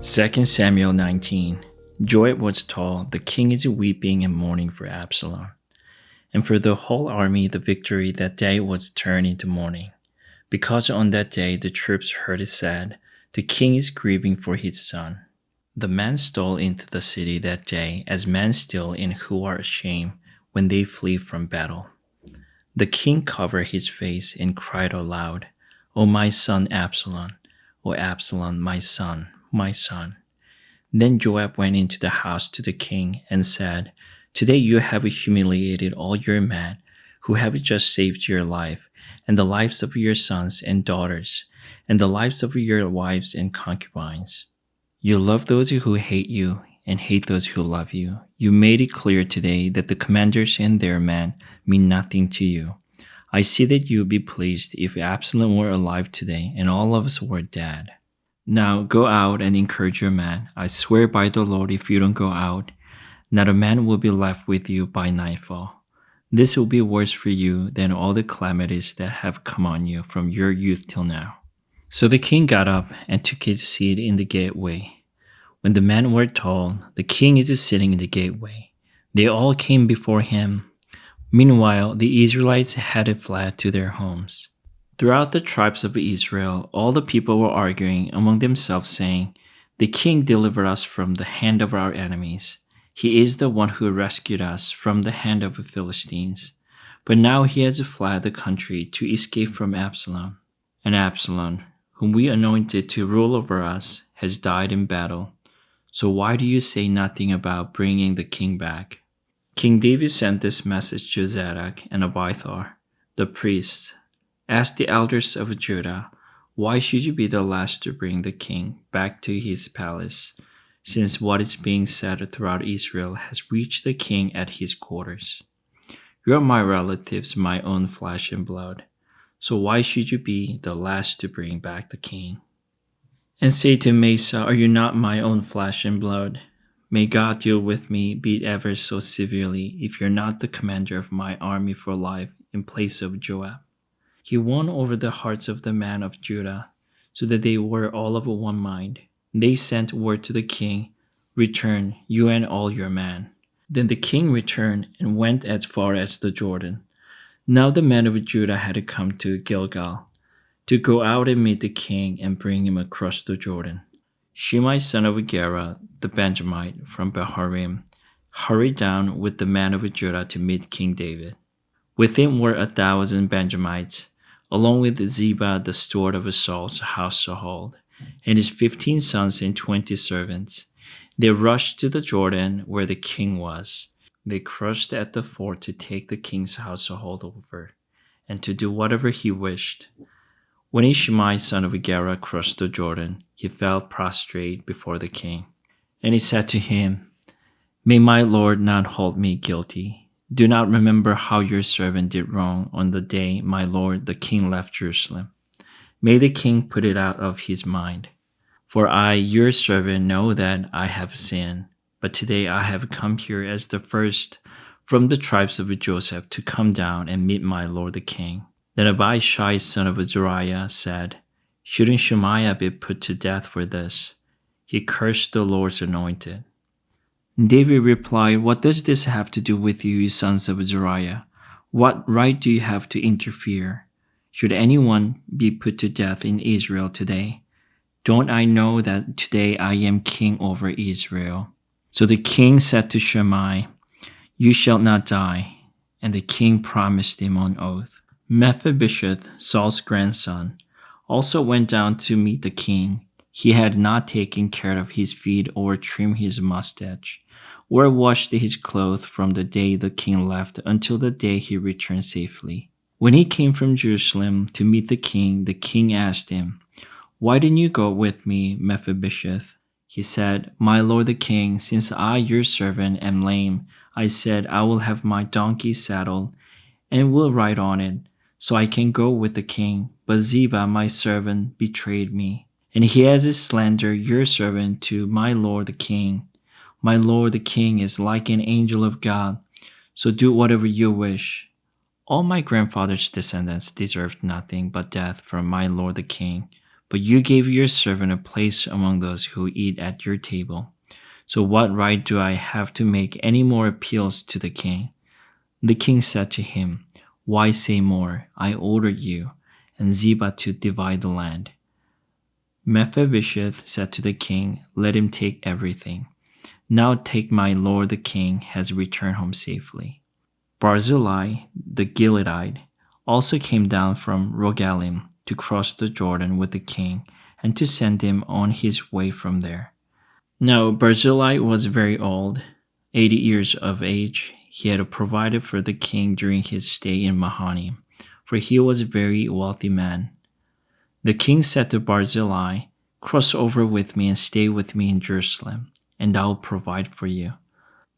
2 Samuel 19. Joab was told, "The king is weeping and mourning for Absalom." And for the whole army the victory that day was turned into mourning, because on that day the troops heard it said, "The king is grieving for his son." The men stole into the city that day as men steal in who are ashamed when they flee from battle. The king covered his face and cried aloud, "O my son Absalom, O Absalom, my son, my son." Then Joab went into the house to the king and said, "Today you have humiliated all your men who have just saved your life, and the lives of your sons and daughters, and the lives of your wives and concubines. You love those who hate you and hate those who love you. You made it clear today that the commanders and their men mean nothing to you. I see that you would be pleased if Absalom were alive today and all of us were dead. Now go out and encourage your men. I swear by the Lord, if you don't go out, not a man will be left with you by nightfall. This will be worse for you than all the calamities that have come on you from your youth till now." So the king got up and took his seat in the gateway. When the men were told, "The king is sitting in the gateway," they all came before him. Meanwhile, the Israelites had fled to their homes. Throughout the tribes of Israel, all the people were arguing among themselves, saying, "The king delivered us from the hand of our enemies. He is the one who rescued us from the hand of the Philistines. But now he has fled the country to escape from Absalom. And Absalom, whom we anointed to rule over us, has died in battle. So why do you say nothing about bringing the king back?" King David sent this message to Zadok and Abiathar, the priests. "Ask the elders of Judah, why should you be the last to bring the king back to his palace, since what is being said throughout Israel has reached the king at his quarters? You are my relatives, my own flesh and blood. So why should you be the last to bring back the king? And say to Mesa, are you not my own flesh and blood? May God deal with me, be it ever so severely, if you're not the commander of my army for life in place of Joab." He won over the hearts of the men of Judah, so that they were all of one mind. They sent word to the king, "Return, you and all your men." Then the king returned and went as far as the Jordan. Now the men of Judah had come to Gilgal, to go out and meet the king and bring him across the Jordan. Shimei son of Gera, the Benjamite from Baharim, hurried down with the men of Judah to meet King David. With him were 1,000 Benjamites, along with Ziba, the steward of Saul's household, and his 15 sons and 20 servants. They rushed to the Jordan where the king was. They crushed at the ford to take the king's household over, and to do whatever he wished. When Shimei son of Gera crossed the Jordan, he fell prostrate before the king. And he said to him, "May my lord not hold me guilty. Do not remember how your servant did wrong on the day my lord the king left Jerusalem. May the king put it out of his mind. For I, your servant, know that I have sinned. But today I have come here as the first from the tribes of Joseph to come down and meet my lord the king." Then Abishai son of Zeruiah said, "Shouldn't Shemaiah be put to death for this? He cursed the Lord's anointed." David replied, "What does this have to do with you, sons of Zeruiah? What right do you have to interfere? Should anyone be put to death in Israel today? Don't I know that today I am king over Israel?" So the king said to Shimei, "You shall not die." And the king promised him on oath. Mephibosheth, Saul's grandson, also went down to meet the king. He had not taken care of his feet or trimmed his mustache, or washed his clothes from the day the king left until the day he returned safely. When he came from Jerusalem to meet the king asked him, "Why didn't you go with me, Mephibosheth?" He said, "My lord the king, since I, your servant, am lame, I said I will have my donkey saddled and will ride on it, so I can go with the king. But Ziba, my servant, betrayed me, and he has slandered your servant to my lord the king. My lord the king is like an angel of God, so do whatever you wish. All my grandfather's descendants deserved nothing but death from my lord the king, but you gave your servant a place among those who eat at your table. So what right do I have to make any more appeals to the king?" The king said to him, "Why say more? I ordered you and Ziba to divide the land." Mephibosheth said to the king, "Let him take everything. Now take my lord the king has returned home safely." Barzillai the Gileadite also came down from Rogelim to cross the Jordan with the king and to send him on his way from there. Now Barzillai was very old, 80 years of age. He had provided for the king during his stay in Mahanaim, for he was a very wealthy man. The king said to Barzillai, "Cross over with me and stay with me in Jerusalem, and I will provide for you."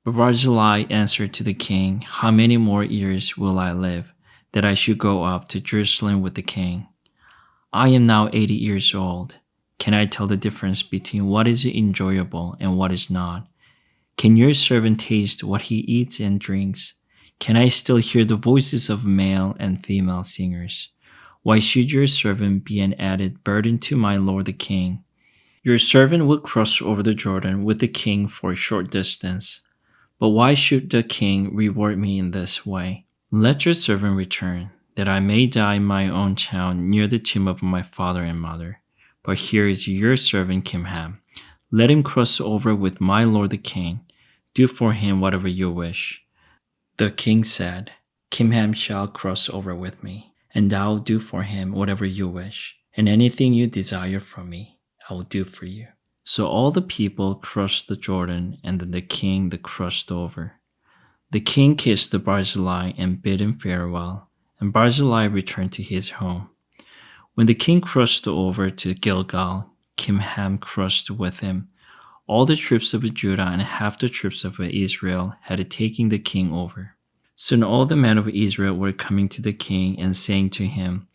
But Barzillai answered to the king, "How many more years will I live, that I should go up to Jerusalem with the king? I am now 80 years old. Can I tell the difference between what is enjoyable and what is not? Can your servant taste what he eats and drinks? Can I still hear the voices of male and female singers? Why should your servant be an added burden to my lord the king? Your servant will cross over the Jordan with the king for a short distance. But why should the king reward me in this way? Let your servant return, that I may die in my own town near the tomb of my father and mother. But here is your servant Kimham. Let him cross over with my lord the king. Do for him whatever you wish." The king said, "Kimham shall cross over with me, and I will do for him whatever you wish, and anything you desire from me, I will do for you." So all the people crossed the Jordan, and then the king crossed over. The king kissed the Barzillai and bid him farewell, and Barzillai returned to his home. When the king crossed over to Gilgal, Kimham crossed with him. All the troops of Judah and half the troops of Israel had taken the king over. Soon all the men of Israel were coming to the king and saying to him,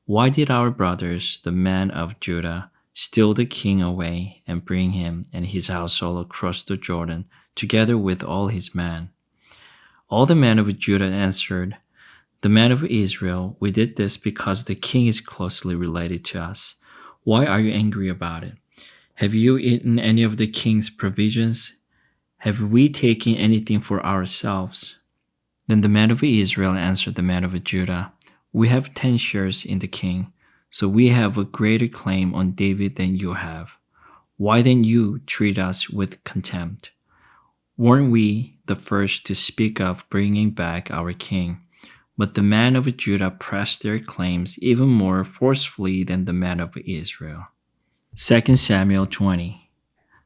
"Why did our brothers, the men of Judah, steal the king away and bring him and his household across the Jordan, together with all his men?" All the men of Judah answered, "The men of Israel, we did this because the king is closely related to us. Why are you angry about it? Have you eaten any of the king's provisions? Have we taken anything for ourselves?" Then the men of Israel answered the men of Judah, "We have 10 shares in the king, so we have a greater claim on David than you have. Why then you treat us with contempt? Weren't we the first to speak of bringing back our king?" But the men of Judah pressed their claims even more forcefully than the men of Israel. 2 Samuel 20.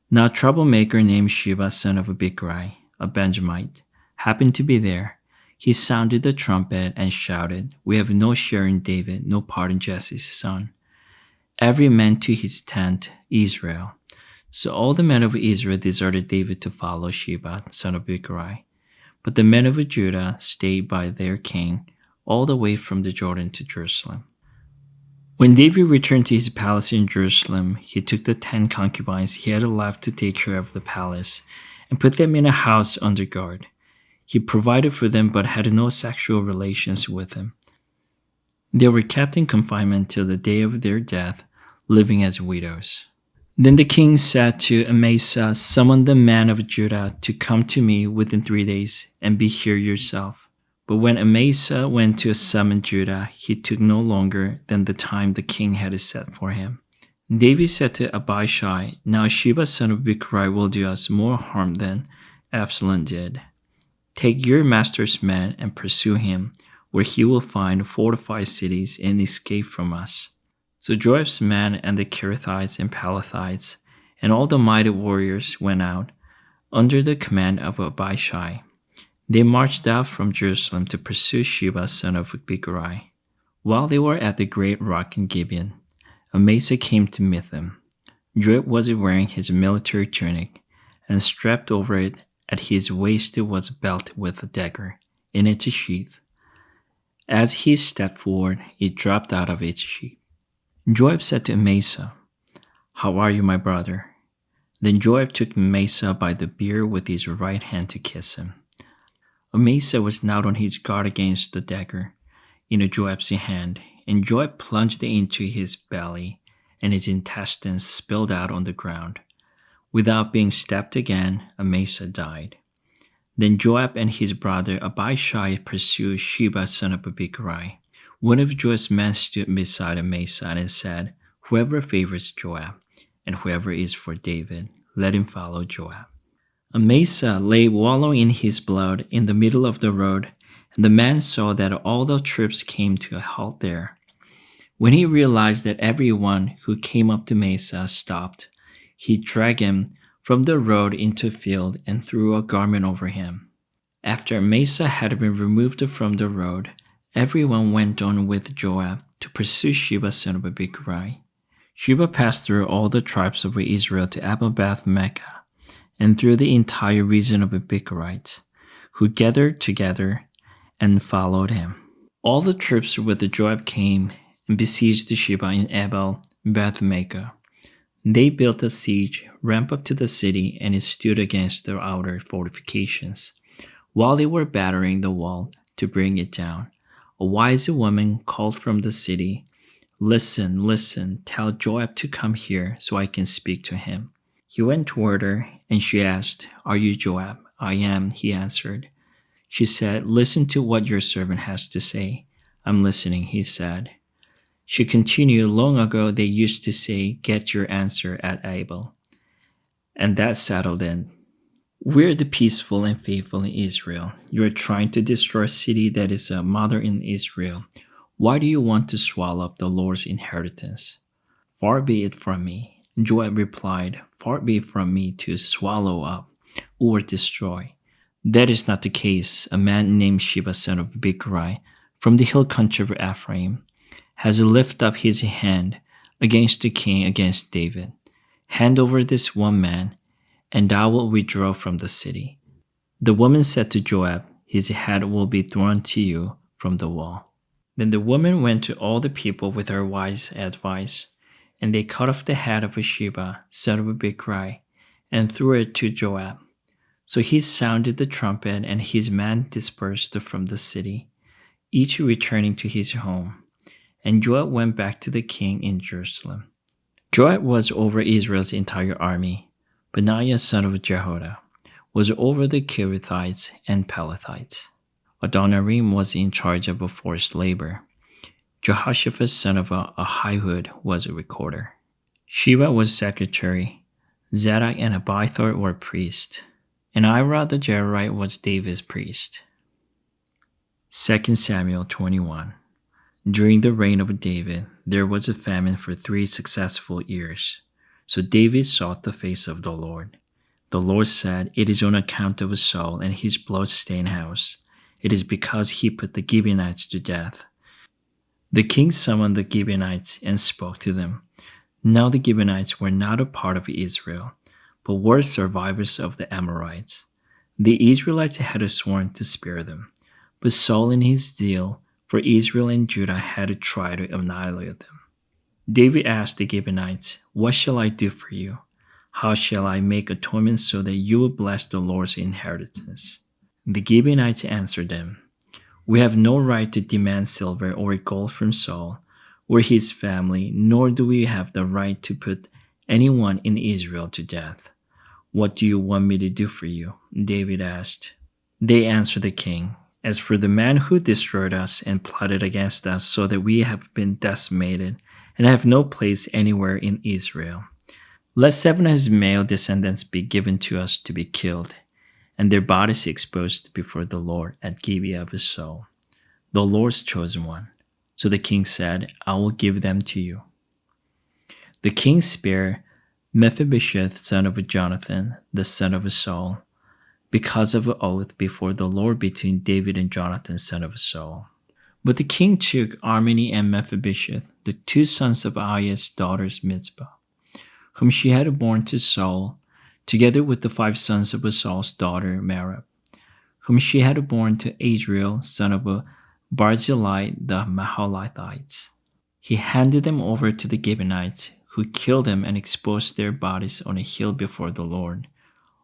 Now a troublemaker named Sheba, son of Bichri, a Benjamite, happened to be there. He sounded the trumpet and shouted, "We have no share in David, no part in Jesse's son. Every man to his tent, Israel." So all the men of Israel deserted David to follow Sheba, son of Bichri. But the men of Judah stayed by their king all the way from the Jordan to Jerusalem. When David returned to his palace in Jerusalem, he took the 10 concubines he had left to take care of the palace and put them in a house under guard. He provided for them but had no sexual relations with them. They were kept in confinement till the day of their death, living as widows. Then the king said to Amasa, "Summon the men of Judah to come to me within 3 days, and be here yourself." But when Amasa went to summon Judah, he took no longer than the time the king had set for him. David said to Abishai, "Now Sheba son of Bichri will do us more harm than Absalom did. Take your master's men and pursue him, where he will find fortified cities and escape from us." So Joab's men and the Kerethites and Pelethites and all the mighty warriors went out under the command of Abishai. They marched out from Jerusalem to pursue Sheba son of Bichri. While they were at the great rock in Gibeon, Amasa came to meet them. Joab was wearing his military tunic, and strapped over it at his waist was a belt with a dagger in its sheath. As he stepped forward, it dropped out of its sheath. Joab said to Amasa, "How are you, my brother?" Then Joab took Amasa by the beard with his right hand to kiss him. Amasa was not on his guard against the dagger in Joab's hand, and Joab plunged into his belly and his intestines spilled out on the ground. Without being stabbed again, Amasa died. Then Joab and his brother Abishai pursued Sheba son of Bichri. One of Joab's men stood beside Amasa and said, "Whoever favors Joab, and whoever is for David, let him follow Joab." Amasa lay wallowing in his blood in the middle of the road, and the man saw that all the troops came to a halt there. When he realized that everyone who came up to Amasa stopped, he dragged him from the road into a field and threw a garment over him. After Amasa had been removed from the road, everyone went on with Joab to pursue Sheba son of Bichri. Sheba passed through all the tribes of Israel to Abel-Beth-Maachah, and through the entire region of the Bichrites, who gathered together and followed him. All the troops with Joab came and besieged Sheba in Abel-Beth-Maachah. They built a siege ramp up to the city, and it stood against the outer fortifications. While they were battering the wall to bring it down, a wise woman called from the city, "Listen, listen, tell Joab to come here so I can speak to him." He went toward her, and she asked, "Are you Joab?" "I am," he answered. She said, "Listen to what your servant has to say." "I'm listening," he said. She continued, "Long ago they used to say, 'Get your answer at Abel.' And that settled it. We're the peaceful and faithful in Israel. You're trying to destroy a city that is a mother in Israel. Why do you want to swallow up the Lord's inheritance?" "Far be it from me," Joab replied, "far be it from me to swallow up or destroy. That is not the case. A man named Sheba son of Bichri from the hill country of Ephraim has lifted up his hand against the king, against David. Hand over this one man, and I will withdraw from the city." The woman said to Joab, "His head will be thrown to you from the wall." Then the woman went to all the people with her wise advice, and they cut off the head of Sheba son of Bichri and threw it to Joab. So he sounded the trumpet, and his men dispersed from the city, each returning to his home. And Joab went back to the king in Jerusalem. Joab was over Israel's entire army. Benaiah son of Jehoiada was over the Kerethites and Pelethites. Adoniram was in charge of forced labor. Jehoshaphat son of Ahihud was a recorder. Sheba was secretary. Zadok and Abiathar were priests. And Ira the Jerahite was David's priest. 2 Samuel 21. During the reign of David, there was a famine for 3 successive years. So David sought the face of the Lord. The Lord said, "It is on account of Saul and his blood-stained house. It is because he put the Gibeonites to death." The king summoned the Gibeonites and spoke to them. Now the Gibeonites were not a part of Israel, but were survivors of the Amorites. The Israelites had sworn to spare them, but Saul in his zeal for Israel and Judah had tried to annihilate them. David asked the Gibeonites, "What shall I do for you? How shall I make atonement so that you will bless the Lord's inheritance?" The Gibeonites answered them, "We have no right to demand silver or gold from Saul or his family, nor do we have the right to put anyone in Israel to death. What do you want me to do for you?" David asked. They answered the king, "As for the man who destroyed us and plotted against us so that we have been decimated and have no place anywhere in Israel, let 7 of his male descendants be given to us to be killed, and their bodies exposed before the Lord at Gibeah of Saul, the Lord's chosen one." So the king said, "I will give them to you." The king spared Mephibosheth son of Jonathan, the son of Saul, because of an oath before the Lord between David and Jonathan son of Saul. But the king took Armini and Mephibosheth, the 2 sons of Aiah's daughter's Mizpah, whom she had borne to Saul, together with the 5 sons of Saul's daughter Merab, whom she had borne to Adriel, son of Barzillai the Mahalathite. He handed them over to the Gibeonites, who killed them and exposed their bodies on a hill before the Lord.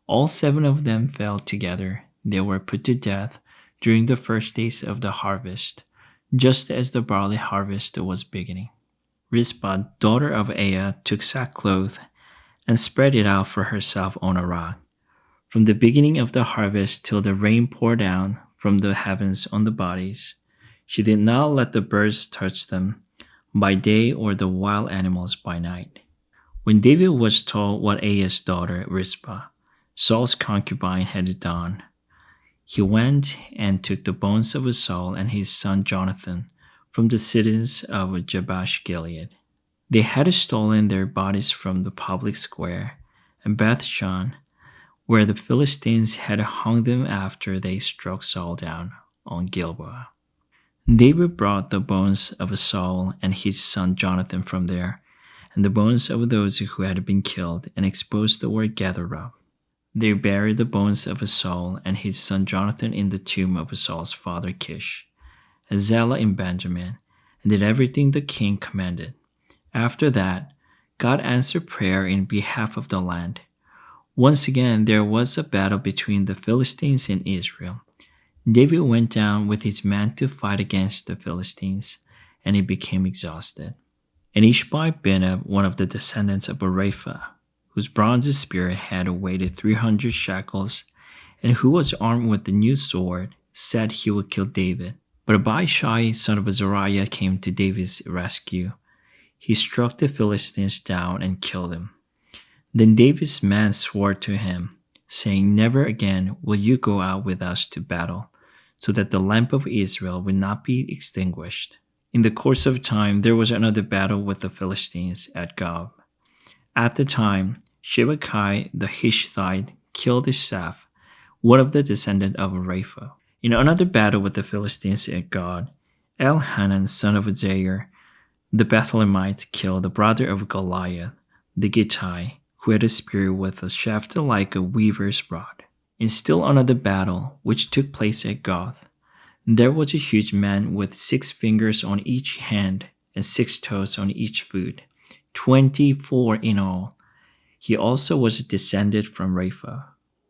All 7 of them fell together. They were put to death during the first days of the harvest, just as the barley harvest was beginning. Rizpah, daughter of Aiah, took sackcloth and spread it out for herself on a rock. From the beginning of the harvest till the rain poured down from the heavens on the bodies, she did not let the birds touch them by day or the wild animals by night. When David was told what Aiah's daughter Rizpah, Saul's concubine, had done, he went and took the bones of Saul and his son Jonathan from the citizens of Jabesh Gilead. They had stolen their bodies from the public square and Bethshan, where the Philistines had hung them after they struck Saul down on Gilboa. David brought the bones of Saul and his son Jonathan from there, and the bones of those who had been killed, and exposed the were gathered up. They buried the bones of Saul and his son Jonathan in the tomb of Saul's father Kish, at Zelah in Benjamin, and did everything the king commanded. After that, God answered prayer in behalf of the land. Once again, there was a battle between the Philistines and Israel. David went down with his men to fight against the Philistines, and he became exhausted. And Ishbi-Benob, one of the descendants of Rapha, whose bronze spear had weighed 300 shekels, and who was armed with the new sword, said he would kill David. But Abishai, son of Zeruiah, came to David's rescue. He struck the Philistines down and killed them. Then David's men swore to him, saying, "Never again will you go out with us to battle, so that the lamp of Israel will not be extinguished." In the course of time, there was another battle with the Philistines at Gob. At the time, Shibachai the Hishthite killed Isaph, one of the descendants of Rapha. In another battle with the Philistines at God, Elhanan, son of Jair, the Bethlehemite, killed the brother of Goliath, the Gittite, who had a spear with a shaft like a weaver's rod. In still another battle, which took place at Goth, there was a huge man with 6 fingers on each hand and 6 toes on each foot, 24 in all. He also was descended from Rapha.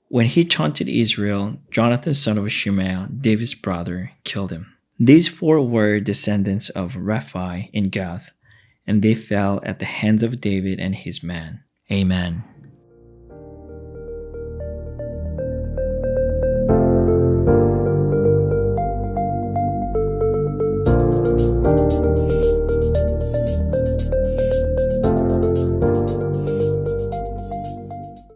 When he taunted Israel, Jonathan, son of Shimei, David's brother, killed him. These 4 were descendants of Rephi in Gath, and they fell at the hands of David and his men. Amen.